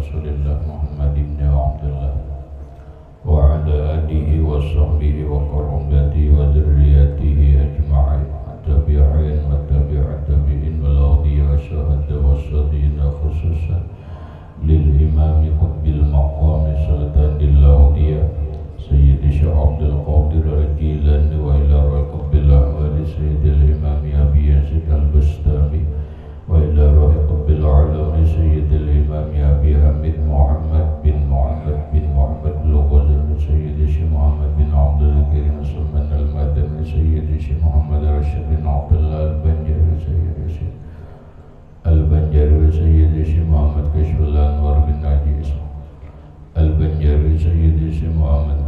Rasulillah Muhammad ibn Abdullah wa ala alihi wa sahbihi wa qarabatihi wa dzurriyyatihi ajma'in tabi'in wa tabi'at tabi'in wal awliya syahada wasadina khususan lil imami qutbil maqami sultanil awliya Sayyidi Syekh Abdul Qadir Al-Jilani wa ila raqabil ahwali Sayyidil imami Abi Yazid Al-Bustami wa ila raqabil alami Sayyidil imami Abi Hamid Muhammad bin Muhammad bin Muhammad Al-Ghazali Sayyidi Syekh Muhammad bin Abdul Karim Sulman Al-Madani Sayyidi Syekh Muhammad Rashid bin Abdullah Al-Banjari Sayyidi Syekh Al-Banjari Sayyidi Syekh Muhammad Kashful Anwar bin Ajiz Al-Banjari Sayyidi Syekh Muhammad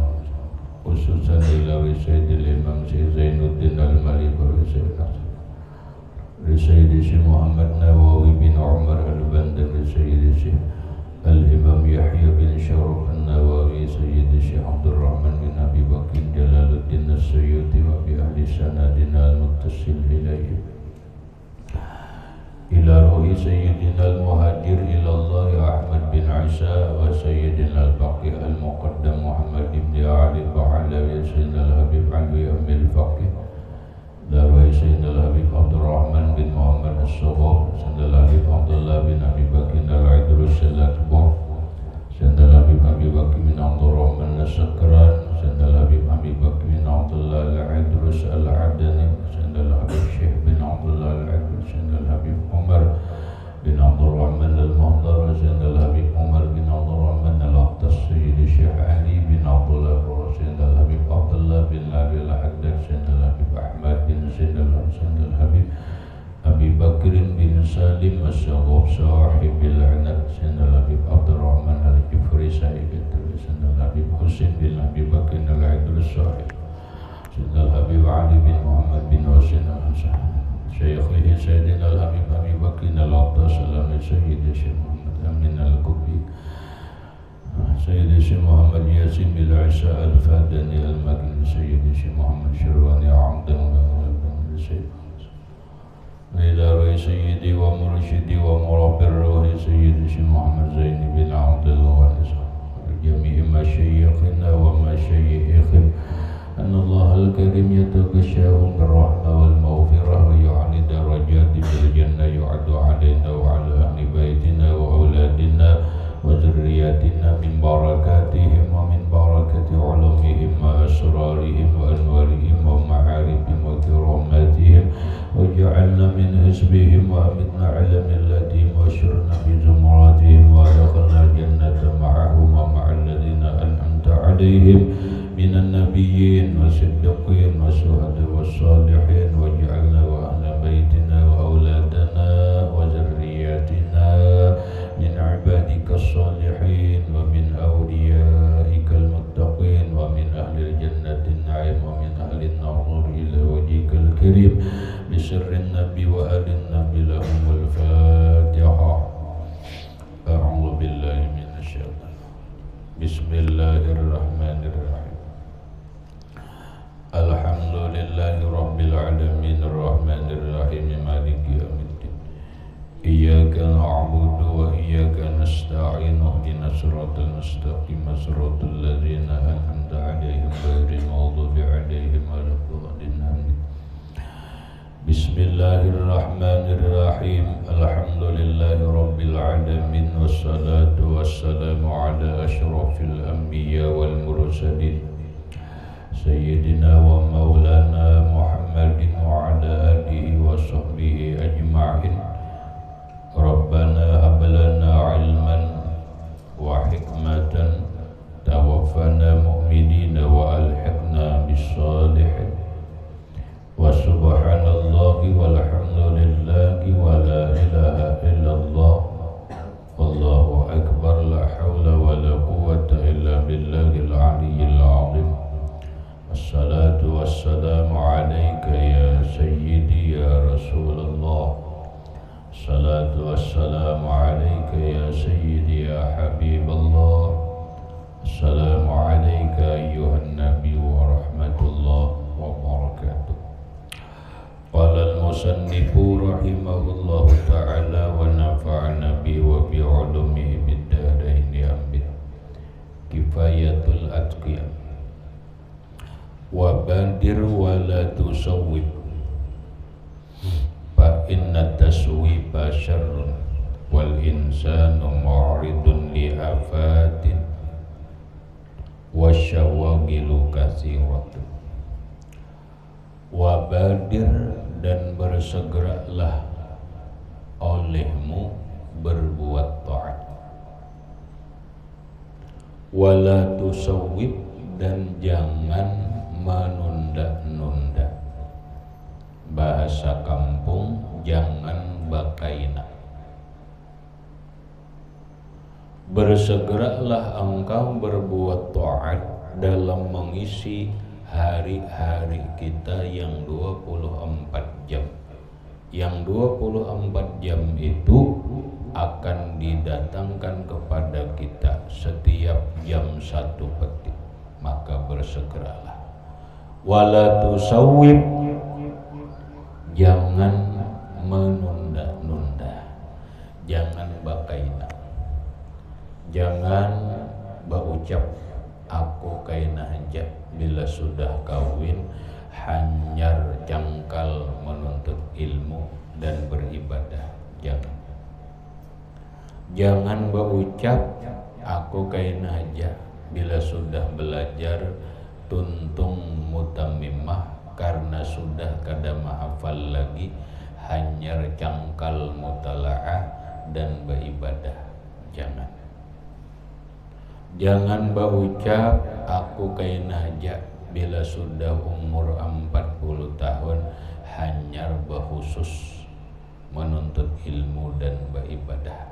khususan ilawi Sayyidil Imam Syekh Zainuddin Al-Malik Sayyidi Syekh Muhammad Nawawi bin Umar Al-Bandar Sayyidi Syekh Al-Imam Yahya bin Syaraf Al-Nawawi Sayyidi Syekh Abdul Rahman bin Abi Bakr Jalaluddin As-Suyuti wa bi ahli sanadina al-muttasil ilayhi ila ruhi Sayyidina al-Muhajir ilallah Ahmad bin Isa wa Sayyidina al-Baqi al-Muqaddam Muhammad ibn Ali Ba'alawi Sayyidina al-Habib Ali Amil Faqih Darwai Sayyidina al-Habib Abdul Rahman bin Muhammad As-Sughab Sayyidina al-Habib Abdullah bin Abi Bakr al-Idrus al-Akbar Sayyidina al-Habib Abi Bakr bin Abdul Rahman As-Sakran Sayyidina al-Habib Abi Bakr bin Abdullah al-Idrus al-Adani Sayyidina al-Habib Syekh bin Abdullah al-Idrus Sayyidina al-Habib Umar bin Abdul Rahman al-Mahdar Sayyidina al-Habib Umar bin Abdul Rahman al-Akhtas Sayyidi Syekh Ali bin Abdullah Sayyidina al-Habib Abdullah bin Ali al-Haddad Sayyidina al-Habib Ahmad bin Sayyidina al-Habib Abi Bakr bin Salim As-Saghab Sahibil Anad Sayyidina al-Habib Abdul Rahman al-Jufri Sayyidina al-Habib Husain bin Abi Bakr al-Idrus Sahib Sayyidina al-Habib Ali bin Muhammad bin Husain al-Hasan Syaikhihi Sayyidina al-Habib Abi Bakr al-Akhtas Sayyidi Syekh Muhammad Amin al-Qubi Sayyidi Syekh Muhammad Yasin bin Isa al-Fadani al-Magni Sayyidi Syekh Muhammad Syirwani Amdan ila ruhi Sayyidi wa mursyidi wa murabbir ruhi Sayyidi Syekh Muhammad Zaini bin Abdullah jami'i masyayikhina wa masyayikhim anna Allah al-Karim yatakashahum birrahmah wal maghfirah wa yu'ali darajati bil jannah yu'adu alaina wa ala ahli baitina wa auladina wa dzurriyyatina min barakatihim wa min barakati ulumihim wa asrarihim wa anwarihim wa ma'arifihim wa kiramatihim wa ja'alna min hizbihim wa amitna ala millatihim wa syurna bi zumuratihim wa adkhalna jannata ma'ahum wa ma'al ladina an'amta alaihim minan nabiyyin wa siddiqin wa syuhada wa salihin wa ja'alna wa ahla baitina wa auladana wa dzurriyyatina min ibadika salihin wa min awliyaika al-muttaqin wa min ahli al-jannati an-na'im wa min ahli an-nar ila wajhika al-karim bi sirrin nabi wa alin nabi lahumul fatiha a'udzu billahi minasy syaitanir bismillahirrahmanirrahim Alhamdulillahi Rabbil Alamin Ar-Rahmanir Rahim Maliki Yawmiddin Iyyaka na'budu wa iyyaka nasta'in ihdinas siratal mustaqim siratal ladzina an'amta 'alaihim ghairil maghdubi 'alaihim waladdallin amin Bismillahirrahmanirrahim Alhamdulillahi Rabbil Alamin wassalatu wassalamu ala asyrafil anbiya wal mursalin Sayyidina wa maulana Muhammadin wa ala alihi wa sahbihi ajma'in Rabbana hablana ilman wa hikmatan tawaffana mu'minina wa alhiqna bis-salihin wa subhanallahi walhamdulillahi wa la ilaha illallah wallahu akbar la hawla wa la quwwata illa billahil aliyyil azim Assalatu wassalamu alaika ya sayyidi ya Rasulullah Assalatu wassalamu alaika ya sayyidi ya Habiballah Assalamu alaika ayyuhan nabi wa rahmatullah wa barakatuh Qala al-musannifu rahimahullahu ta'ala wa nafa'ana bi wa bi ulumihi bid-darain badir wala tusawwib fa inna taswiba syarrun wal insanu mu'ridun li afatin wasyawagilu katsiratun. Wa badir, dan bersegeralah olehmu berbuat taat. Wala tusawwib, dan jangan menunda-nunda. Bahasa kampung, jangan bakaina. Bersegeralah engkau berbuat taat dalam mengisi hari-hari kita yang 24 jam. Yang 24 jam itu akan didatangkan kepada kita setiap jam 1 detik. Maka bersegeralah. Wala tusawwib, jangan menunda-nunda. Jangan bakaina. Jangan berucap aku kaina aja bila sudah kawin, hanyar jangkal menuntut ilmu dan beribadah. Jangan berucap aku kaina aja bila sudah belajar tuntung mutammimah karena sudah kada mahafal lagi, hanyar jangkal mutalaah dan beribadah. Jangan berucap aku kaina aja bila sudah umur 40 tahun, hanyar berkhusus menuntut ilmu dan beribadah.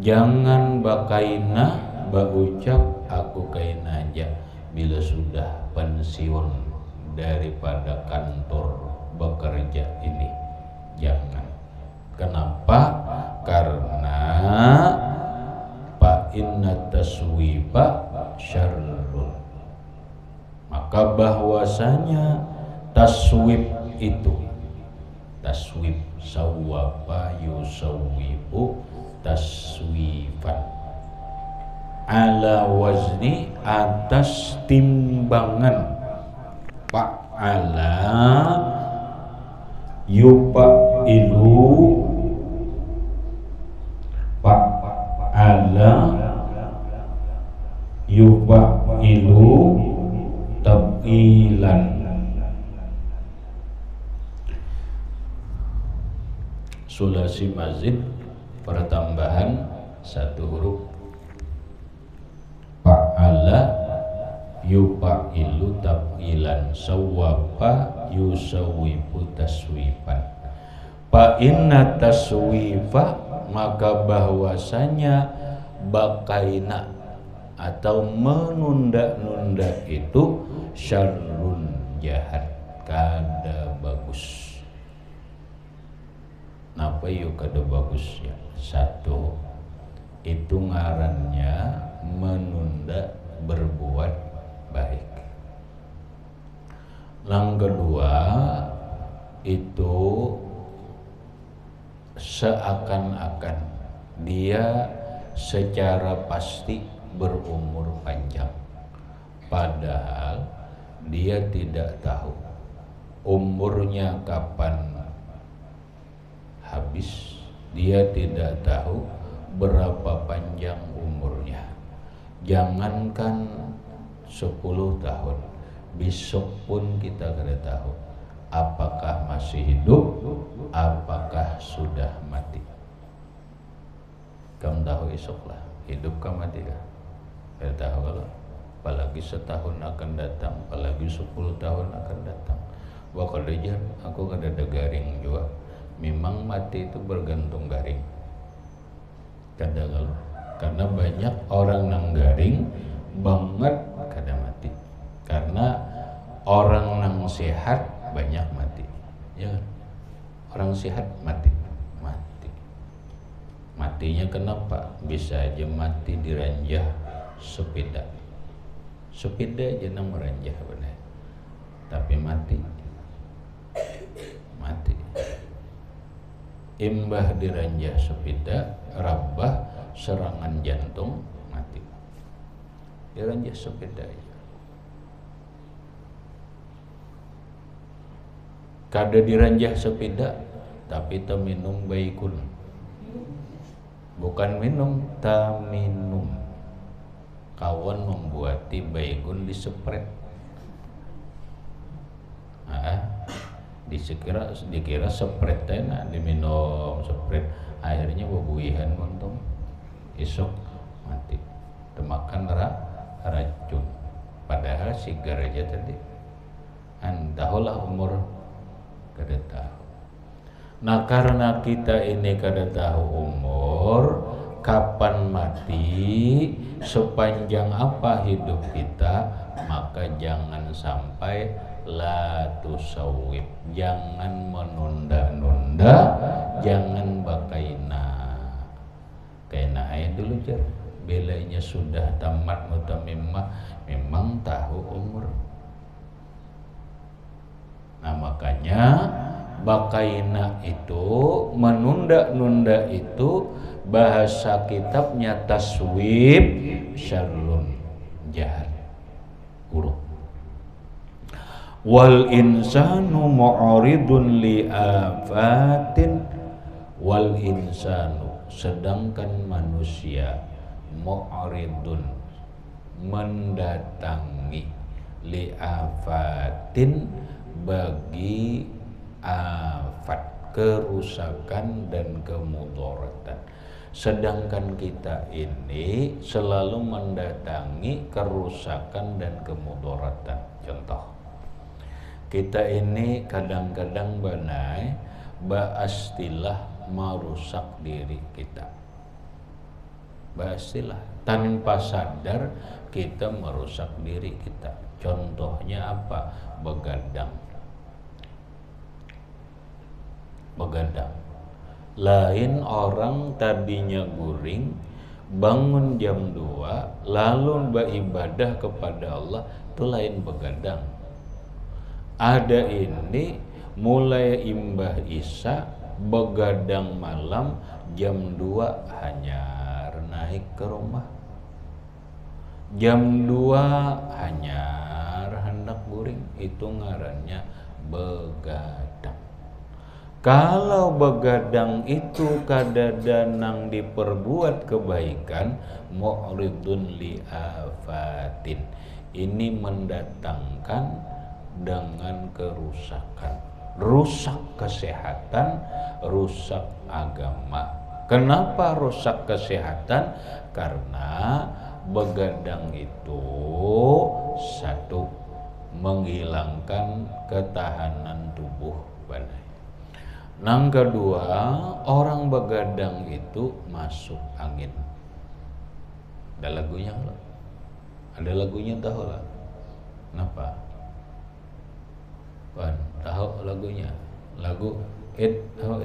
Jangan bakaina berucap aku kaina aja bila sudah pensiun daripada kantor bekerja ini. Jangan. Kenapa? Karena fa inna taswiba syarrun, maka bahwasanya taswib itu, taswib sawwaba yusawwibu taswifan, ala wazni, atas timbangan fa'ala yufa'ilu, fa'ala yufa'ilu tab'ilan. Sulasi mazid pertambahan satu huruf. Fa'ala yufa'ilu tab'ilan, sawwaba yusawwibu taswifan. Fa inna taswifa, maka bahwasanya bakaina atau menunda-nunda itu syarrun, jahat, kada bagus. Napa yuk kada bagus ya? Satu, itu ngarannya menunda berbuat baik. Yang kedua, itu seakan-akan dia secara pasti berumur panjang, padahal dia tidak tahu umurnya kapan habis. Dia tidak tahu berapa panjang umurnya. Jangankan 10 tahun, besok pun kita tidak tahu apakah masih hidup, apakah sudah mati. Kamu tahu esok lah, hidup kah mati kah? Tidak tahu kalau. Apalagi setahun akan datang, apalagi 10 tahun akan datang. Wah kalau aku kada ada garing juga. Memang mati itu bergantung garing. Kada kalau. Karena banyak orang nang garing banget kada mati. Karena orang nang sehat banyak mati. Ya kan? Orang sehat mati. Matinya kenapa? Bisa aja mati diranjah sepeda. Sepeda aja nang meranjah benar. Tapi mati. Imbah diranjah sepeda, rabah serangan jantung, mati. Diranjah sepeda aja. kada diranjah sepeda tapi minum baikun, bukan minum, minum. Kawan membuati baygun disepret, dikira sepret tena diminum sepret, akhirnya bebuihan untung esok mati temakan racun. Padahal sigar aja tadi antahulah umur kada tahu. Nah karena kita ini kada tahu umur kapan mati, sepanjang apa hidup kita, maka jangan sampai la tusawwib, jangan menunda-nunda, jangan bakaina. Kaina aja dulu jar, belanya sudah tamat mutamimmah, memang tahu umur. Nah makanya bakaina itu, menunda-nunda itu bahasa kitabnya taswib syarrun, jahat, buruk. Wal insanu mu'ridun li afatin, wal insanu, sedangkan manusia, mu'ridun, mendatangi, li afatin, bagi afat, kerusakan dan kemudaratan. Sedangkan kita ini selalu mendatangi kerusakan dan kemudaratan. Contoh, kita ini kadang-kadang banai ba'astilah merusak diri kita. Ba'astilah, tanpa sadar kita merusak diri kita. Contohnya apa? Begadang. Lain orang tadinya guring, bangun jam 2 lalu beribadah kepada Allah, itu lain begadang. Ada ini mulai imbah isya, begadang malam jam 2 hanyar naik ke rumah, jam 2 hanyar hendak guring, itu ngarannya begadang. Kalau begadang itu kadadanang diperbuat kebaikan, mu'ridun li afatin, ini mendatangkan dengan kerusakan, rusak kesehatan, rusak agama. Kenapa rusak kesehatan? Karena begadang itu satu, menghilangkan ketahanan tubuh badan. Yang kedua, orang begadang itu masuk angin. Ada lagunya lah. Ada lagunya tahu lah. Kenapa? Pan, tahu lagunya? Lagu tahu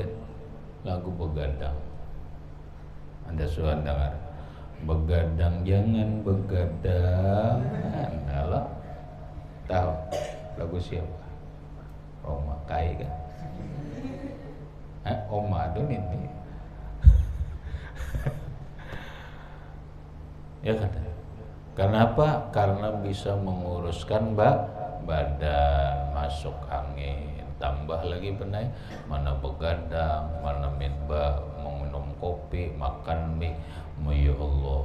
lagu begadang. Ada suara dengar. Begadang jangan begadang. Alah. Tahu lagu siapa? Roma Kai kan? Oma Adun ini. Ya kan? Kenapa? Karena bisa menguruskan badan, masuk angin, tambah lagi benai, mana begadang, mana minum kopi, makan mie, ya Allah.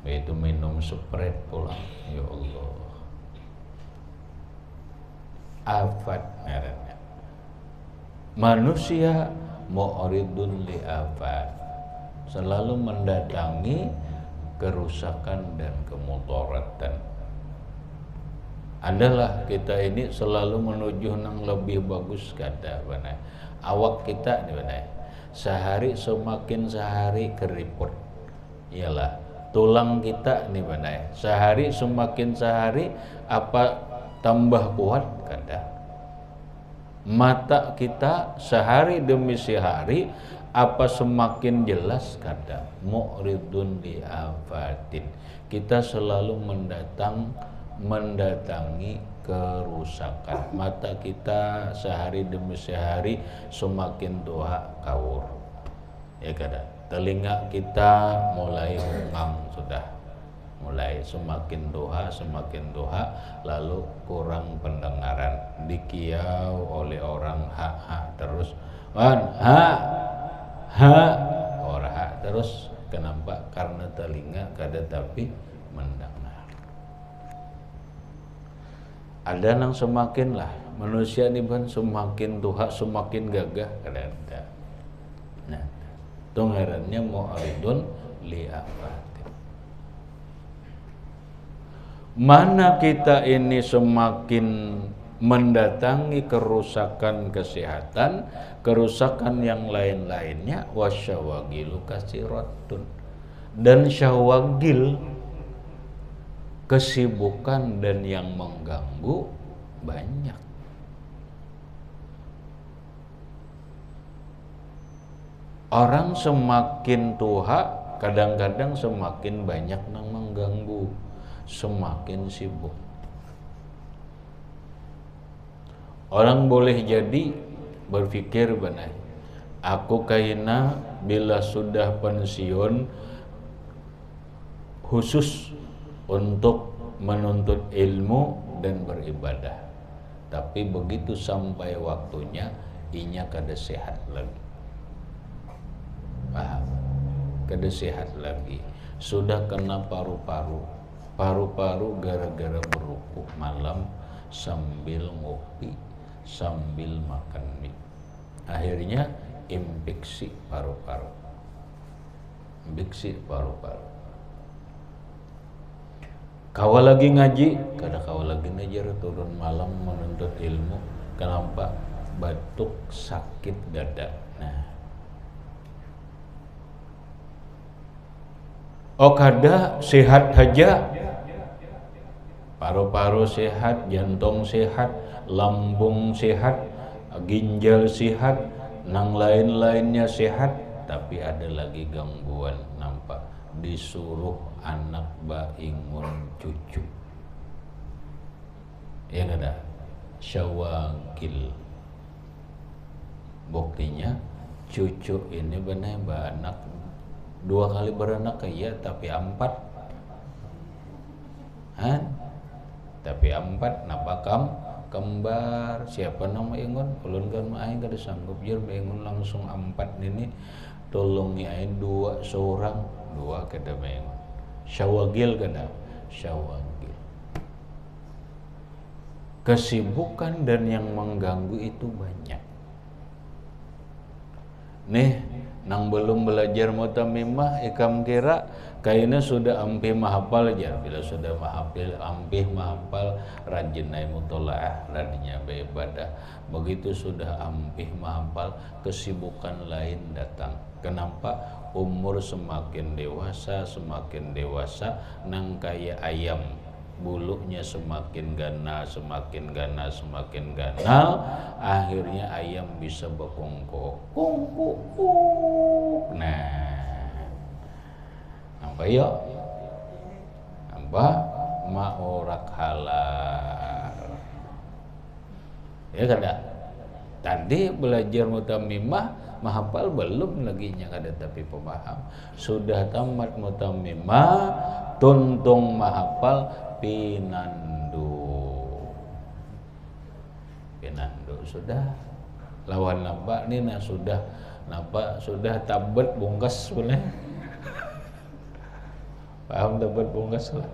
Itu minum Sprite pulang, ya Allah. Afat merahnya. Manusia mu'ridun li afat, selalu mendatangi kerusakan dan kemudaratan. Adalah kita ini selalu menuju nang lebih bagus kata benar. Awak kita nih benar. Sehari semakin sehari keriput. Iyalah, tulang kita nih benar. Sehari semakin sehari apa tambah kuat kata. Mata kita sehari demi sehari apa semakin jelas kata. Mu'ridun li afatin. Kita selalu mendatangi kerusakan. Mata kita sehari demi sehari semakin tua kaur. Ya kada. Telinga kita mulai hungang sudah. mulai semakin duha lalu kurang pendengaran, dikiau oleh orang ha terus ha orang ha terus. Kenapa? Karena telinga kada tapi mendengar. Ada nang semakin lah manusia ini ban semakin duha semakin gagah kada ada. Nah, itu ngarannya mu'ridun li afat. Mana kita ini semakin mendatangi kerusakan kesehatan, kerusakan yang lain-lainnya, wasyawagilu kasiratun, dan syawagil kesibukan dan yang mengganggu banyak. Orang semakin tua kadang-kadang semakin banyak yang mengganggu, semakin sibuk. Orang boleh jadi berpikir benar, aku kaina bila sudah pensiun khusus untuk menuntut ilmu dan beribadah. Tapi begitu sampai waktunya, inya kada sehat lagi. Paham? Kada sehat lagi. Sudah kena paru-paru. Paru-paru gara-gara berukuk malam sambil ngopi, sambil makan mie. Akhirnya infeksi paru-paru. Infeksi paru-paru. Kau lagi ngaji, kada kau lagi ngajar turun malam menuntut ilmu. Kenapa? Batuk, sakit dada. Nah, oh kada sehat aja, paru-paru sehat, jantung sehat, lambung sehat, ginjal sehat, nang lain-lainnya sehat, tapi ada lagi gangguan nampak. Disuruh anak ingun cucu, ya kada, syawagil. Buktinya cucu ini benar anak 2 kali beranak iya, tapi 4 tapi 4 napa kembar. Siapa nama ingun ulun kan aing kada sanggup jer ingun langsung 4 ini, tolongi aing 2 seorang 2 kada ingun. Syawagil kada, syawagil. Kesibukan dan yang mengganggu itu banyak. Nih, nang belum belajar mutamimah ikam kira kayaknya sudah ampih mahapal aja. Bila sudah ampih mahapal, rajin naik mutolaah, rajinnya beribadah. Begitu sudah ampih mahapal, kesibukan lain datang. Kenapa? Umur semakin dewasa nang kaya ayam, bulunya semakin ganal, akhirnya ayam bisa berkongkok. Nah, apa ya? Apa? Ma'urak halal. Ya kada? Tadi belajar mutamimah, mahapal belum lagi nya kada tapi pemaham. Sudah tamat mutamimah, tuntung mahapal pinandu sudah lawan napa nih nah sudah tabat bungkas boleh. Paham tabat bungkas lah.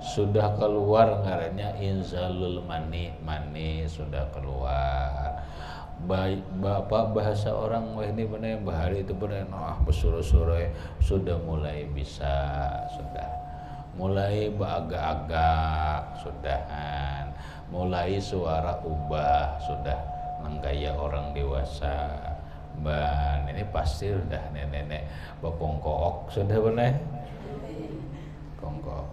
Sudah keluar ngarannya inzalul mani sudah keluar. Bapak bahasa orang wah ini benar bahari itu benar bersuruh-suruh sudah mulai bisa, sudah mulai beragak-agak, sudahan mulai suara ubah, sudah menggaya orang dewasa. Ban ini pasti sudah nenek-nenek berkongkok sudah benar kongkok.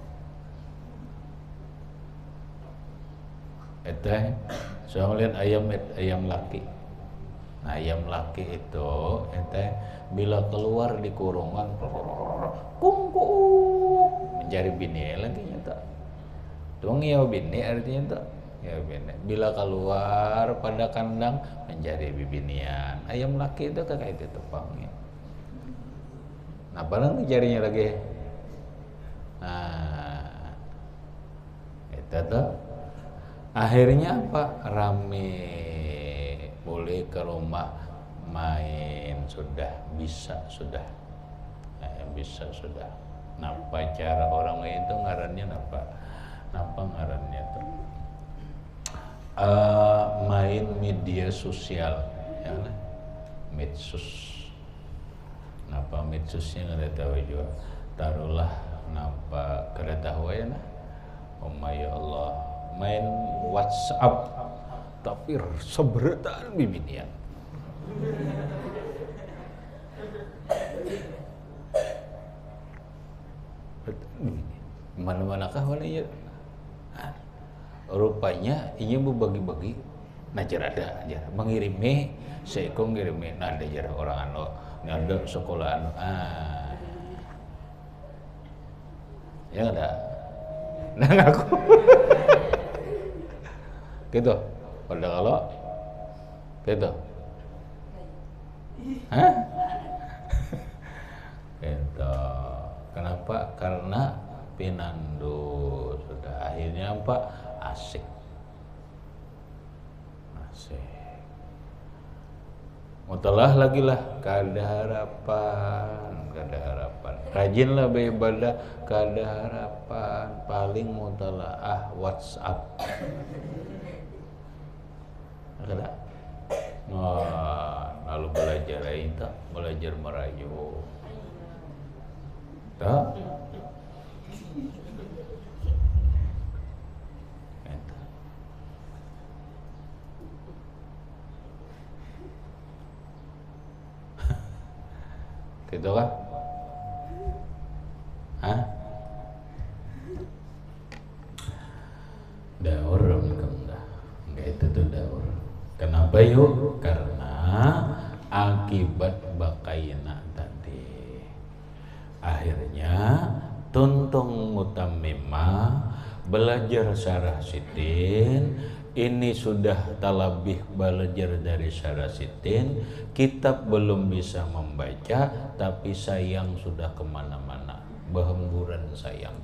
Saya melihat ayam laki. Nah, ayam laki itu bila keluar di kurungan kungkuk mencari bini lagi nyata. Tuang ya bini artinya tak ya bini. Bila keluar pada kandang mencari bibinian. Ayam laki itu kayak itu tepangnya. Nah, barang dicarinya lagi Eta tuh akhirnya apa? Rame, boleh ke rumah main, sudah bisa sudah. Bisa sudah. Napa cara orang itu ngarannya napa? Napa ngarannya tuh? Main media sosial, ya kan? Medsos. Napa medsosnya nggak tahu juga. Taruhlah napa kereta ya nah. Oh ya Allah, main WhatsApp tapi seberetan bibinian. Mana-mana kah wananya? Rupanya ini berbagi-bagi najar ada aja mengirimi seiko ngirimi nada jar orang anu nada sekolah anu ya ada nah aku gitu pada kalau gitu gitu kenapa karena pinandu sudah akhirnya apa asik mutalah lagi lah kada harapan rajinlah beribadah kada harapan paling mutalah WhatsApp kada lalu belajar itu belajar merayu tak gitu kan? Daur enggak itu tuh daur. Kenapa yuk? Karena akibat bakaina tadi. Akhirnya tuntung mutamimah belajar syarah sitin. Ini sudah talabih belajar dari syarah sitin, kitab belum bisa membaca, tapi sayang sudah kemana-mana, berhemburan sayang.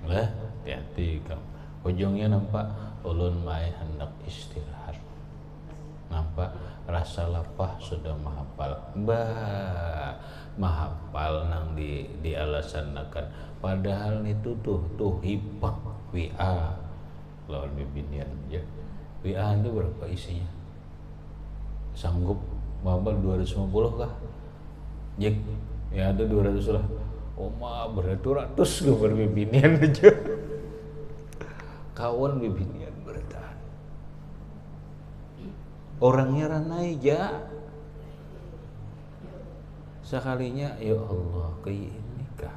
Lah, hati-hati kamu. Ujungnya nampak ulun mai hendak istirahat. Nampak rasa lapah sudah menghafal. Menghafal nang dialasankan. Padahal itu tuh hipak WA lawan bibinian ya. WA itu berapa isinya? Sanggup mabal 250 kah? Jek, ya ada 200 lah. Oma beratus-ratus gue berbibinian aja. Kawan bibinian bertahan. Orangnya ranai aja. Sekalinya ya Allah kayak ini kah?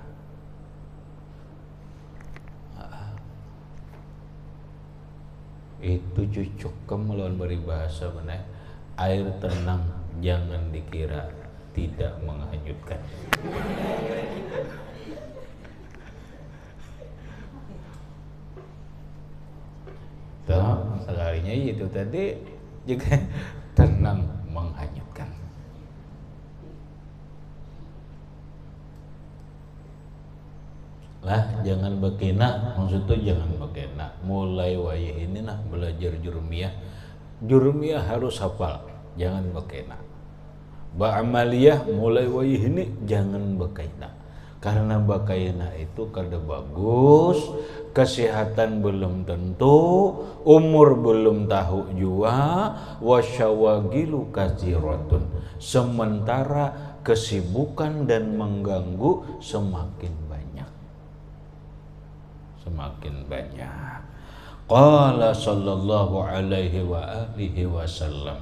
Itu cucuk kamu lawan beribahasa benar. Air tenang jangan dikira tidak menghanyutkan. Tuh, sekalinya itu tadi juga tenang menghanyutkan. Lah jangan bekena, maksudnya jangan bekena. Mulai wayah ini nah belajar jurumiyah harus hafal, jangan bekena. Ba'amaliyah mulai wayah ini jangan bekena. Karena bekena itu kada bagus, kesehatan belum tentu, umur belum tahu jua, wasyawagilu katsiratun. Sementara kesibukan dan mengganggu semakin banyak. Qala sallallahu alaihi wa alihi wasallam.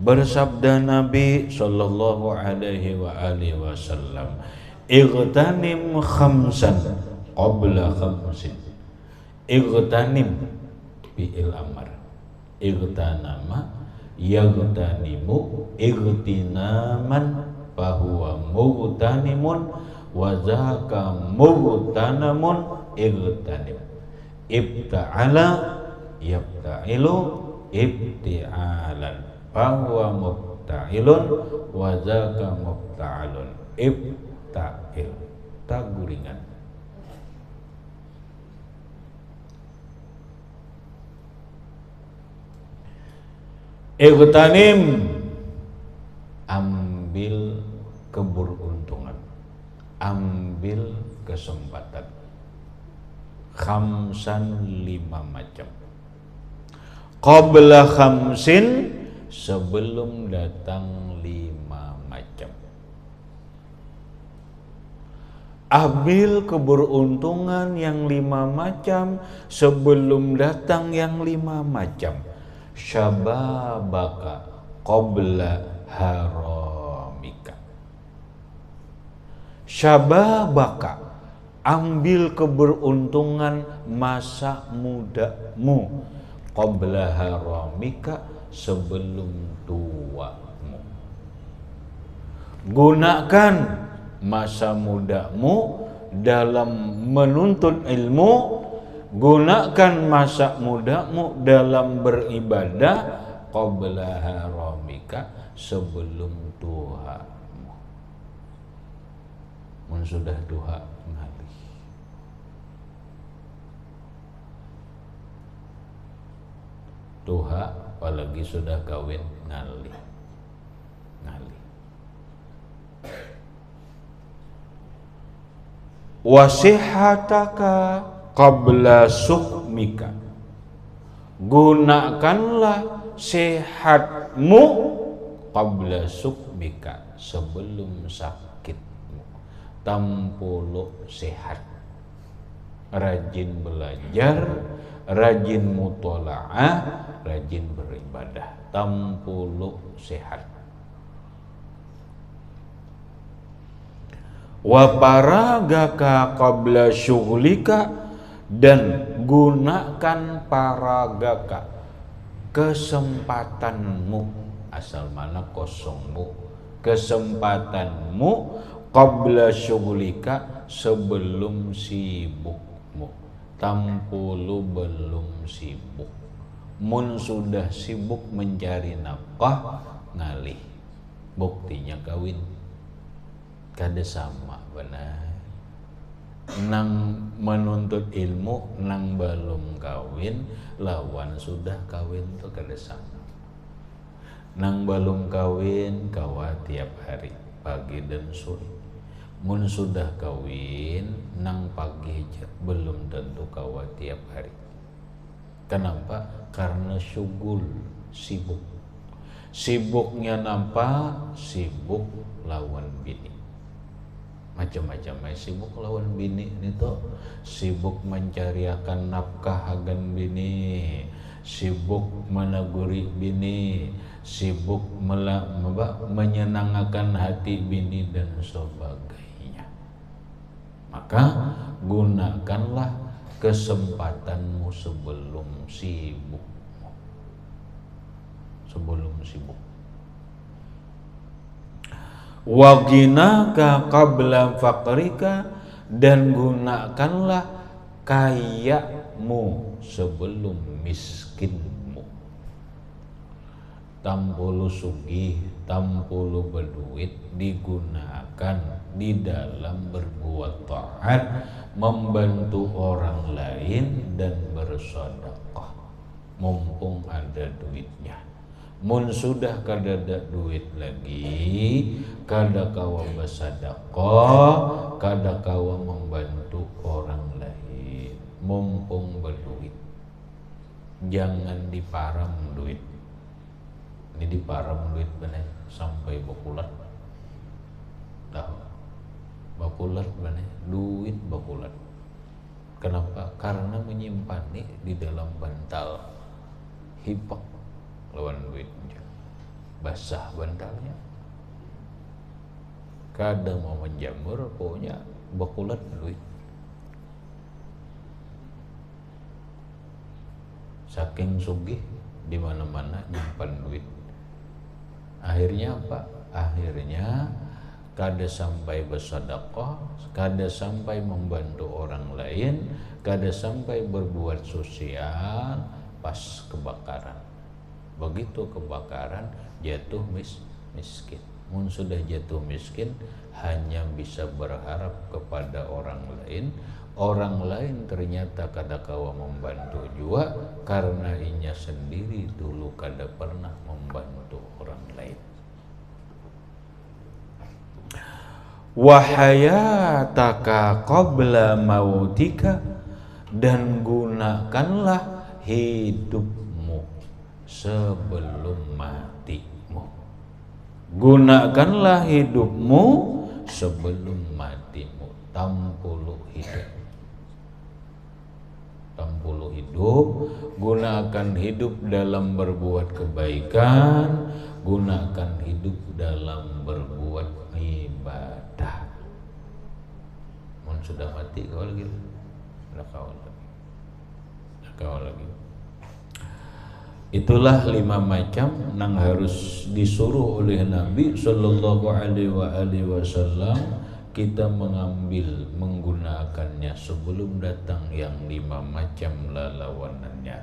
Bersabda Nabi sallallahu alaihi wa alihi wasallam, "Ightanim khamsan qabla khamsin." Ightanim fi'il amr. Ightanama yaghtanimu ightinaman fahuwa mughtanimun wa zaka mughtanamun igtanim. Ibta'ala yabta'ilu ibti'alan fahuwa mubta'ilun wa zaka mubta'alun. ta'il taguringan. Ightanim ambil keberuntungan, ambil kesempatan. Khamsan 5 macam. Qabla khamsin sebelum datang 5 macam. Ambil keberuntungan yang 5 macam sebelum datang yang 5 macam. Syababaka qabla haramika. Syababaka, ambil keberuntungan masa mudamu, qabla haramika, sebelum tuamu. Gunakan masa mudamu dalam menuntut ilmu, gunakan masa mudamu dalam beribadah, qabla haramika, sebelum tuamu. Mun sudah duha ngalih. Duha apalagi sudah kawin ngalih. Wasihataka qabla sukmika, gunakanlah sehatmu qabla sukmika, sebelum sakitmu. Tampulu sehat, rajin belajar, rajin mutola'ah, rajin beribadah. Tampulu sehat. Wa paragaka qabla syughlika, dan gunakan paragaka, kesempatanmu, asal mana kosongmu, kesempatanmu, qabla syughlika, sebelum sibukmu. Tampulu belum sibuk. Mun sudah sibuk mencari nafkah, ngalih. Buktinya kawin. Kada sama benar. Nang menuntut ilmu, nang belum kawin, lawan sudah kawin tuh kada sama. Nang belum kawin, kawa tiap hari, pagi dan sore. Mun sudah kawin, nang pagi aja, belum tentu kawa tiap hari. Kenapa? Karena syugul, sibuk. Sibuknya nampak, sibuk lawan bini. Macam-macam sibuk lawan bini itu, sibuk mencariakan nafkah agan bini, sibuk menaguri bini, sibuk menyenangkan hati bini dan sebagainya. Maka gunakanlah kesempatanmu sebelum sibuk. Waginaka qabla faqrika, dan gunakanlah kayamu sebelum miskinmu. Tampulu sugih, tampulu berduit digunakan di dalam berbuat taat, membantu orang lain dan bersedekah mumpung ada duitnya. Mun sudah kada ada duit lagi, kada kawa bersedekah, kada kawa membantu orang lain mumpung berduit. Jangan diparam duit. Ini diparam duit bener sampai bakulat. Dah bakulat bener, duit bakulat. Kenapa? Karena menyimpan di dalam bantal hipak lawan duitnya, basah bantalnya. Kadang mau menjamur, pokoknya bakulat duit. Saking sugih, di mana-mana nyimpan duit. Akhirnya apa? Akhirnya kada sampai bersedekah, kada sampai membantu orang lain, kada sampai berbuat sosial pas kebakaran. Begitu kebakaran, jatuh miskin. mun sudah jatuh miskin hanya bisa berharap kepada orang lain. Orang lain ternyata kada kawa membantu juga karena inya sendiri dulu kada pernah membantu orang lain. Wa hayataka qabla mautika, dan gunakanlah hidupmu sebelum matimu. Gunakanlah hidupmu sebelum matimu. Tampulu hidup. Tampulu hidup, gunakan hidup dalam berbuat kebaikan, gunakan hidup dalam berbuat ibadah. Mun sudah mati kau lagi, sudah kau lagi. Itulah 5 macam yang harus disuruh oleh Nabi Sallallahu Alaihi Wasallam kita mengambil menggunakannya sebelum datang yang 5 macam lawanannya.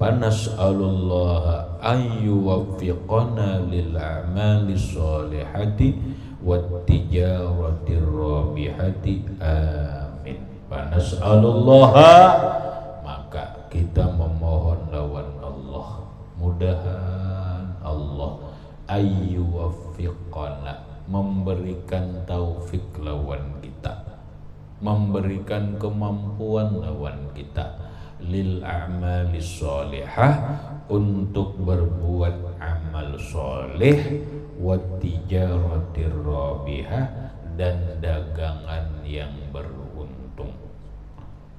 Panas'alullah ayyuwaffiqana lil a'mali sholihati wat tijaratir rabihati, amin. Panas'alullah, maka kita memohon lawan Allah, mudahan Allah ayyuwaffiqana, memberikan taufik lawan kita, memberikan kemampuan lawan kita, lil a'mali sholihah, untuk berbuat amal soleh, wat tijaratir rabihah, dan dagangan yang beruntung,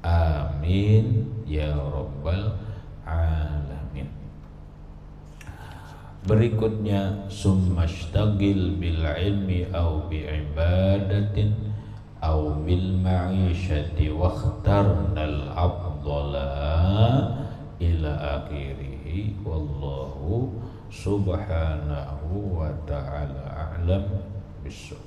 amin ya rabbal alamin. Berikutnya, summashtagil bil ilmi au bi ibadatin au bil ma'ishati wakhtarnal afdala ila akhirih, wallahu subhanahu wa ta'ala a'lam bissawab.